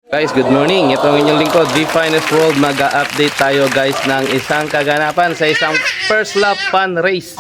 Guys, good morning. Ito ang inyong lingkod, The Finest World. Mag-update tayo guys ng isang kaganapan sa isang first lap fun race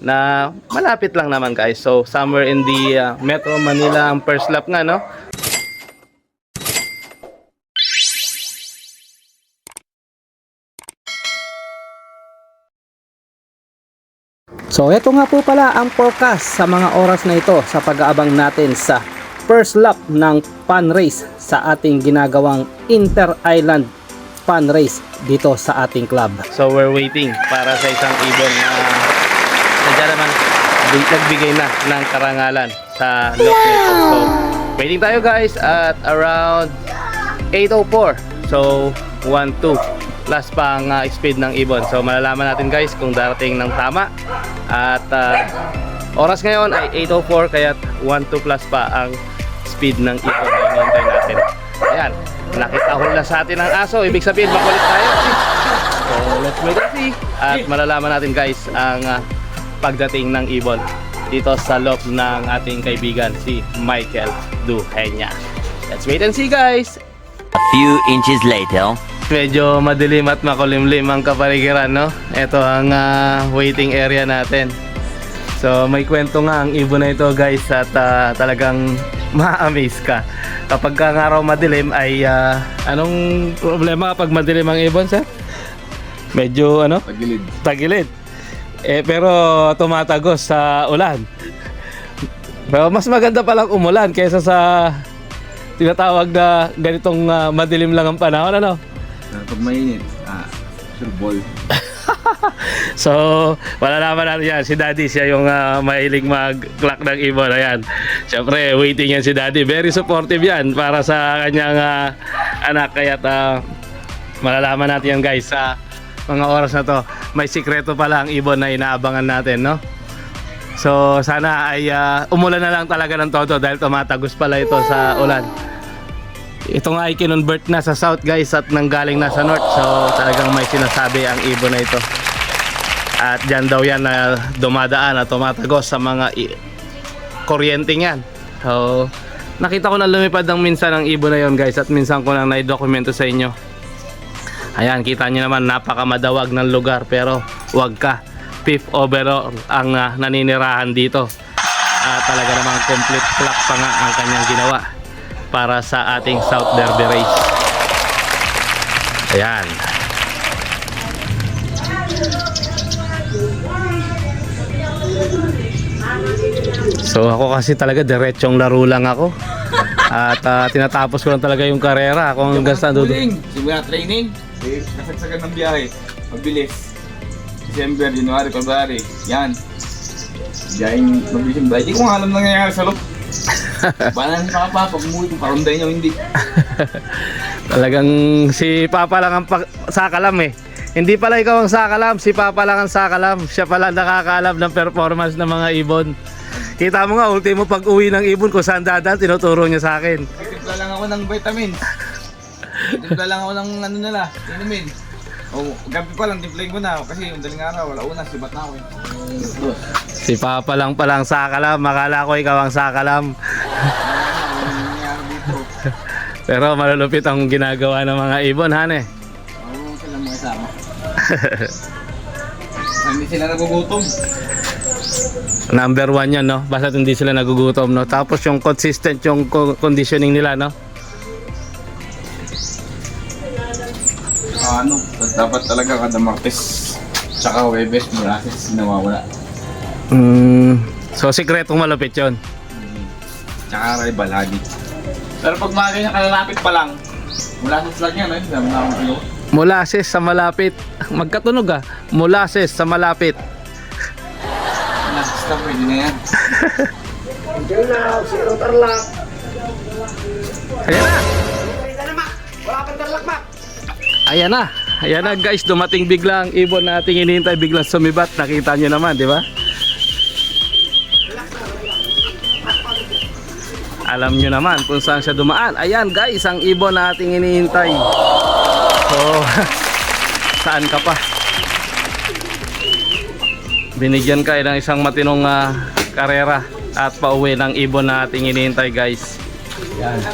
na malapit lang naman guys. So, somewhere in the Metro Manila ang first lap nga, no? So ito nga po pala ang forecast sa mga oras na ito sa pag-aabang natin sa first lap ng fun race sa ating ginagawang inter-island fun race dito sa ating club. So, we're waiting para sa isang ibon na nandiyan naman nagbigay na ng karangalan sa lock nito. So, waiting tayo guys at around 8:04. So, 1-2 plus pa ang speed ng ibon. So, malalaman natin guys kung darating ng tama. At oras ngayon ay 8:04 kaya 1-2 plus pa ang speed ng ibon na hinihintay natin. Ayan, nakitahol na sa atin ang aso. Ibig sabihin makulit tayo. So, let's wait and see. At malalaman natin guys ang pagdating ng ibon dito sa loob ng ating kaibigan si Michael Duhenya. Let's wait and see guys. A few inches later. Medyo madilim at makulimlim ang kapaligiran, no? Ito ang waiting area natin. So may kwento nga ang ibon na ito guys at talagang ma-amaze ka. Kapag ang araw madilim ay anong problema kapag madilim ang ibon, sir? Medyo ano? Tagilid. Tagilid. Pero tumatagos sa ulan. Pero mas maganda palang umulan kaysa sa tinatawag na ganitong madilim lang ang panahon, ano? Pag mainit, sure ball. So, malalaman natin yan. Si Daddy, siya yung mahilig mag-clock ng ibon. Ayan. Siyempre, waiting yan si Daddy. Very supportive yan para sa kanyang anak. Kaya malalaman natin yan guys sa mga oras na to. May sikreto pala ang ibon na inaabangan natin, no? So, sana ay umulan na lang talaga ng todo dahil tumatagos pala ito sa ulan. Ito nga ay kinonvert na sa south guys at nanggaling na sa north. So talagang may sinasabi ang ibon na ito. At dyan daw yan na dumadaan at tumatagos sa mga kuryenteng yan. So nakita ko na lumipad ng minsan ang ibon na yon guys. At minsan ko lang naidokumento sa inyo. Ayan, kita nyo naman napakamadawag ng lugar. Pero wag ka, fifth overall ang naninirahan dito. Talaga namang complete clock pa nga ang kanyang ginawa para sa ating South Derby race. Ayan. So ako kasi talaga diretsong laro lang ako. At tinatapos ko lang talaga yung karera. Kung hanggang saan doon. Simula training, kasagsagan ng biyahe. Mabilis. December, January, February. Yan. Biyaheng mabilis yung biyahe. Hindi ko nga alam nangyayari sa loob. Bala ni Papa, pag umuwi kung parunday niya hindi. Talagang si Papa lang ang sakalam eh. Hindi pala ikaw ang sakalam, si Papa lang ang sakalam. Siya pala nakakaalam ng performance ng mga ibon. Kita mo nga, ultimo pag uwi ng ibon kung saan dadaan, tinuturo niya sa akin. Timpla lang ako ng vitamins. Timpla lang ako ng ano nila, inumin. Gabi pa lang, timplayin ko na kasi yung daling araw, wala una, sibat na ako eh. Si Papa lang palang sakalam, makala ko ikaw ang sakalam. Pero malulupit ang ginagawa ng mga ibon, hane. Oo, sila mga kasama. Hindi sila nagugutom. Number 1 yan, no? Basta hindi sila nagugutom, no? Tapos yung consistent yung conditioning nila, no? Dapat talaga kada Martes tsaka Webes molasses nawawala. So sikretong malupit yun. Tsaka rival lagi. Pero pag mga ganyan kalalapit pa lang, molasses lang yan, hindi naman ako ano. Molasses sa malapit. Magkatunog ah. Molasses sa malapit. Molasses lang, pwede na yan. Ayan na. Ayan na. Ayan na guys, dumating bigla ang ibon na ating hinihintay, biglang sumibat. Nakita nyo naman, di ba? Alam nyo naman kung saan siya dumaan. Ayan guys, ang ibon na ating hinihintay. So, saan ka pa? Binigyan ka ng isang matinong karera at pauwi ng ibon na ating hinihintay guys. Yan.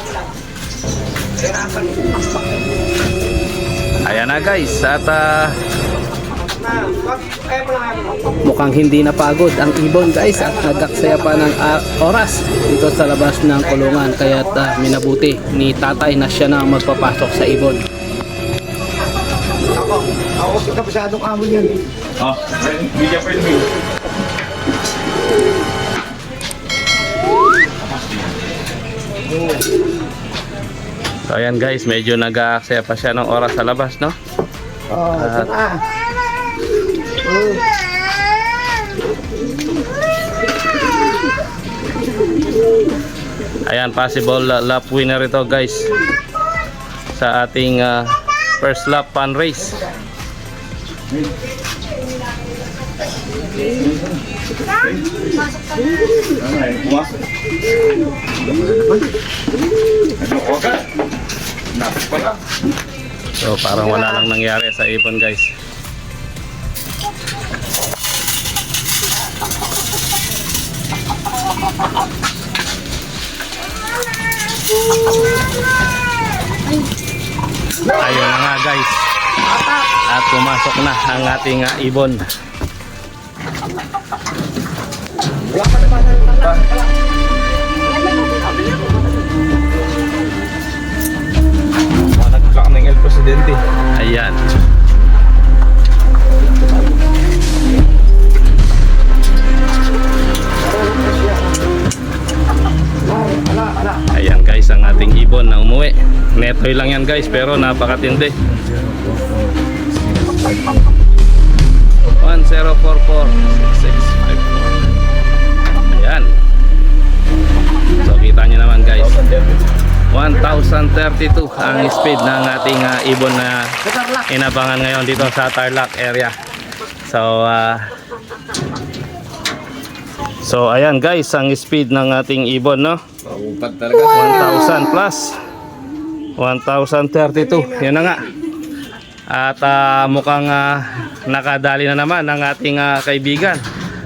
Ayan na guys, at Mukhang hindi napagod ang ibon guys at nagaksaya pa ng oras dito sa labas ng kulungan, kaya minabuti ni tatay na siya na ang magpapasok sa ibon. Oh, bigyan pa rin. so ayan guys, medyo nag-aaksaya pa siya ng oras sa labas, no? At ayan, possible lap winner ito guys sa ating first lap fun race. Pumasok. Napit pala. So parang wala lang nangyari sa ibon guys. Ayun na nga guys, at pumasok na ang ating ibon. Nag-clock ng El Presidente. Ayan. Ayan guys, ang ating ibon na umuwi. Netoy lang yan guys, pero napakatindi. 1044665. Ayan. So kita nyo naman guys, 1032 ang speed ng ating ibon na inabangan ngayon dito sa Tarlac area. So ayan guys, ang speed ng ating ibon, no? Upad talaga. 1,000 plus 1,032. Yan na nga. At mukhang nakadali na naman ang ating kaibigan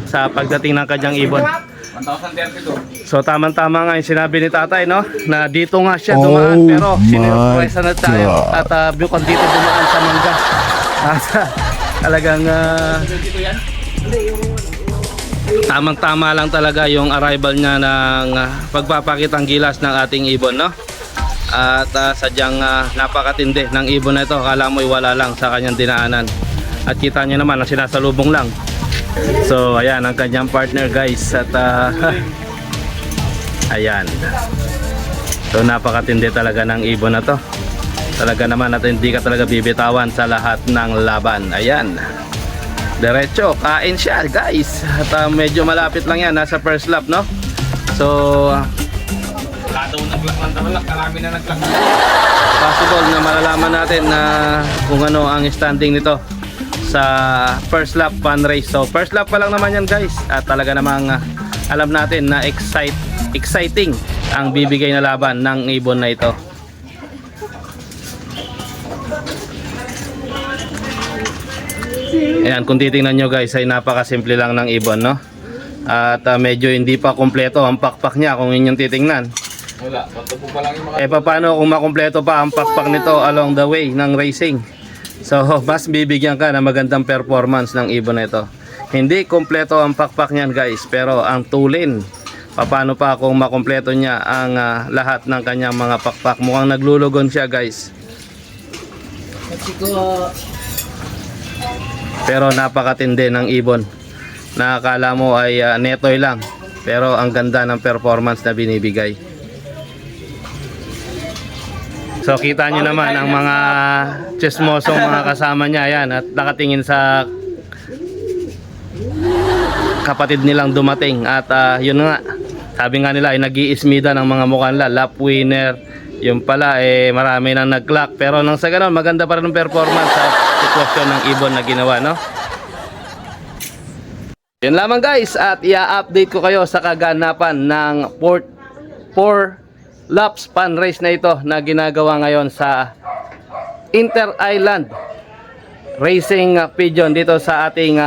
sa pagdating ng kanyang ibon. 1,032. So tamang-tama nga yung sinabi ni tatay, no? Na dito nga siya dumaan, pero sinurpresa na tayo at bukod dito dumaan sa mangga. At talagang tamang-tama lang talaga yung arrival niya ng pagpapakitang gilas ng ating ibon, no? At sadyang napakatindi ng ibon na ito. Akala mo'y wala lang sa kanyang dinaanan. At kita nyo naman na sinasalubong lang. So ayan ang kanyang partner guys. At ayan. So napakatindi talaga ng ibon na to. Talaga naman at hindi ka talaga bibitawan sa lahat ng laban. Ayan. Diretso, kain siya guys. At medyo malapit lang yan, nasa first lap, no? So Daw nag-clock ng Tarlac. Karami na nag-clock. possible na malalaman natin na kung ano ang standing nito sa first lap fun race. So first lap pa lang naman yan guys. At talaga namang alam natin na exciting ang bibigay na laban ng ibon na ito. Ayan, kung titingnan nyo guys ay napakasimple lang ng ibon, no? At medyo hindi pa kumpleto ang pakpak niya kung inyong titingnan. Wala. Patupo pa lang yung mga... Paano kung makumpleto pa ang pakpak nito along the way ng racing? So mas bibigyan ka ng magandang performance ng ibon na ito. Hindi kumpleto ang pakpak niyan guys, pero ang tulin, paano pa kung makumpleto niya ang lahat ng kanyang mga pakpak? Mukhang naglulugon siya guys. Pero napakatindi ng ibon. Nakakala mo ay netoy lang, pero ang ganda ng performance na binibigay. So kita nyo naman ang mga chismosong mga kasama niya, yan, at nakatingin sa kapatid nilang dumating. At yun nga, sabi nga nila ay nag-iismida ng mga mukha nila, lap winner. Yung pala marami nang nag-clock, pero nang sa ganon maganda pa rin ang performance sa sitwasyon ng ibon na ginawa, no? Yun lamang guys, at i-update ko kayo sa kaganapan ng 4 laps fun race na ito na ginagawa ngayon sa Inter-Island Racing Pigeon dito sa ating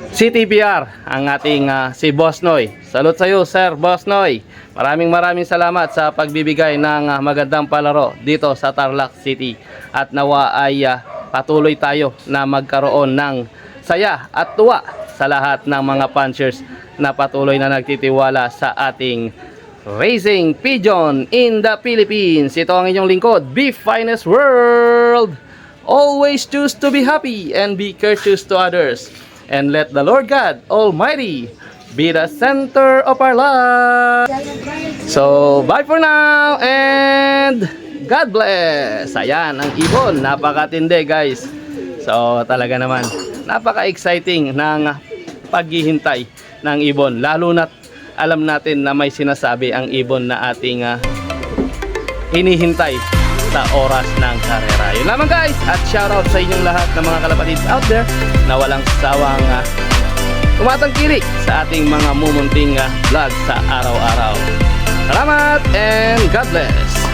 CTPR ang ating si Boss Noy. Salute sa iyo, Sir Boss Noy. Maraming salamat sa pagbibigay ng magandang palaro dito sa Tarlac City. At nawa ay patuloy tayo na magkaroon ng saya at tuwa sa lahat ng mga punchers na patuloy na nagtitiwala sa ating Racing Pigeon in the Philippines. Ito ang inyong lingkod, Beef Finest World. Always choose to be happy and be courteous to others. And let the Lord God Almighty be the center of our life. So, bye for now and God bless. Ayan, ang ibon. Napakatindi, guys. So, talaga naman, napaka-exciting ng paghihintay ng ibon. Lalo na alam natin na may sinasabi ang ibon na ating hinihintay sa oras ng karera. Yun lamang, guys, at shoutout sa inyong lahat ng mga kalapatids out there na walang sawang tumatangkilik sa ating mga mumunting vlog sa araw-araw. Salamat and God bless.